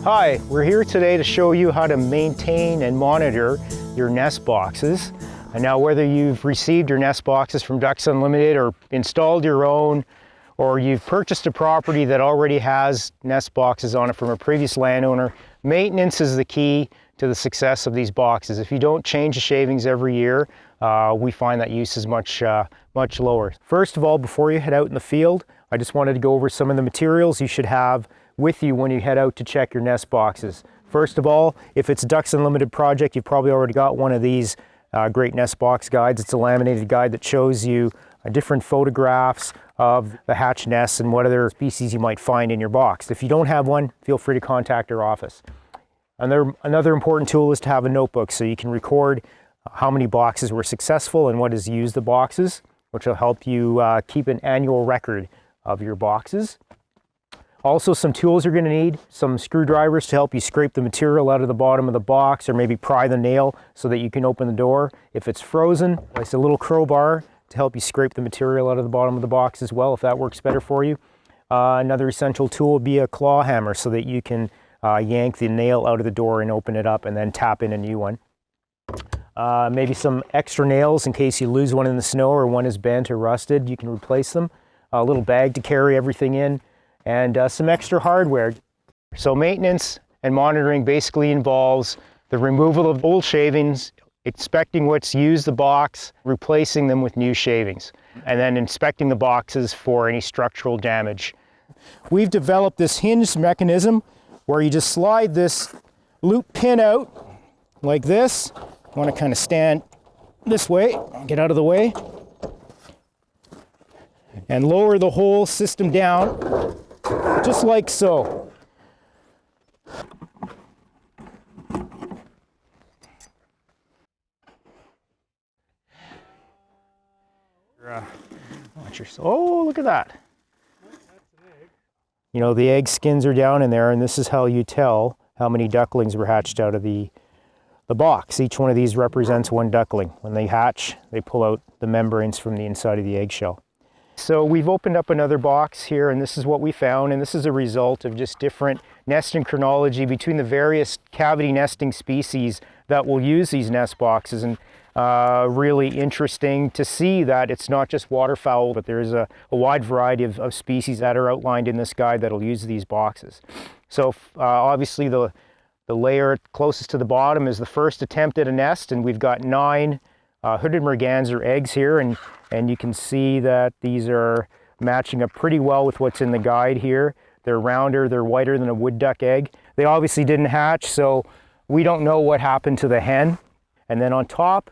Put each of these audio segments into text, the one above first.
Hi, we're here today to show you how to maintain and monitor your nest boxes. And now whether you've received your nest boxes from Ducks Unlimited or installed your own, or you've purchased a property that already has nest boxes on it from a previous landowner, maintenance is the key to the success of these boxes. If you don't change the shavings every year, we find that use is much lower. First of all, before you head out in the field, I just wanted to go over some of the materials you should have with you when you head out to check your nest boxes. First of all, if it's a Ducks Unlimited project, you've probably already got one of these great nest box guides. It's a laminated guide that shows you different photographs of the hatched nests and what other species you might find in your box. If you don't have one, feel free to contact our office. Another important tool is to have a notebook so you can record how many boxes were successful and what has used the boxes, which will help you keep an annual record of your boxes. Also, some tools you're going to need: some screwdrivers to help you scrape the material out of the bottom of the box, or maybe pry the nail so that you can open the door. If it's frozen, it's a little crowbar to help you scrape the material out of the bottom of the box as well, if that works better for you. Another essential tool would be a claw hammer so that you can yank the nail out of the door and open it up and then tap in a new one. Maybe some extra nails in case you lose one in the snow or one is bent or rusted, you can replace them. A little bag to carry everything in, and some extra hardware. So maintenance and monitoring basically involves the removal of old shavings, inspecting what's used the box, replacing them with new shavings, and then inspecting the boxes for any structural damage. We've developed this hinge mechanism where you just slide this loop pin out like this. You want to kind of stand this way, get out of the way, and lower the whole system down, just like so. Oh, look at that. You know, the egg skins are down in there, and this is how you tell how many ducklings were hatched out of the box. Each one of these represents one duckling. When they hatch, they pull out the membranes from the inside of the eggshell. So we've opened up another box here, and this is what we found, and this is a result of just different nesting chronology between the various cavity nesting species that will use these nest boxes. And really interesting to see that it's not just waterfowl, but there's a wide variety of species that are outlined in this guide that'll use these boxes. So obviously the layer closest to the bottom is the first attempt at a nest, and we've got 9 hooded merganser eggs here, and you can see that these are matching up pretty well with what's in the guide here. They're rounder, they're whiter than a wood duck egg. They obviously didn't hatch, so we don't know what happened to the hen. And then on top,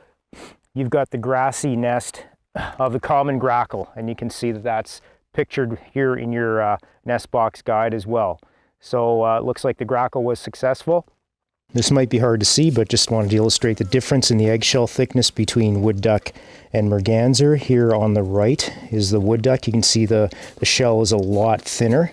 you've got the grassy nest of the common grackle, and you can see that that's pictured here in your nest box guide as well. So it looks like the grackle was successful. This might be hard to see, but just wanted to illustrate the difference in the eggshell thickness between wood duck and merganser. Here on the right is the wood duck. You can see the shell is a lot thinner,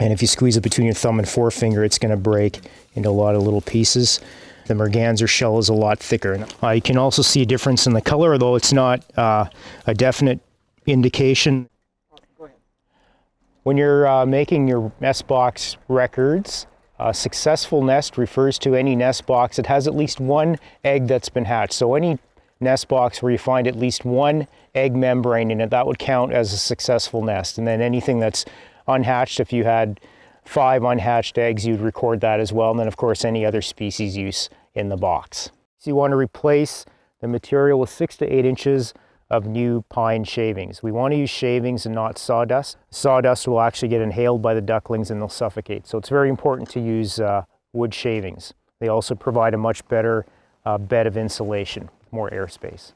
and if you squeeze it between your thumb and forefinger, it's going to break into a lot of little pieces. The merganser shell is a lot thicker. You can also see a difference in the color, although it's not a definite indication. When you're making your nest box records, a successful nest refers to any nest box that has at least one egg that's been hatched. So any nest box where you find at least one egg membrane in it, that would count as a successful nest. And then anything that's unhatched, if you had 5 unhatched eggs, you'd record that as well. And then of course any other species use in the box. So you want to replace the material with 6 to 8 inches of new pine shavings. We want to use shavings and not sawdust. Sawdust will actually get inhaled by the ducklings and they'll suffocate. So it's very important to use wood shavings. They also provide a much better bed of insulation, more airspace.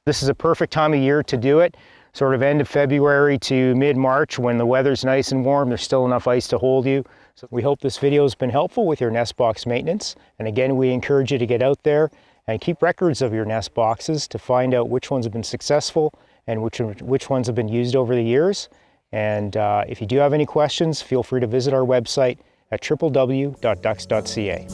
This is a perfect time of year to do it. Sort of end of February to mid-March, when the weather's nice and warm, there's still enough ice to hold you. So we hope this video has been helpful with your nest box maintenance. And again, we encourage you to get out there and keep records of your nest boxes to find out which ones have been successful and which ones have been used over the years. And if you do have any questions, feel free to visit our website at www.ducks.ca.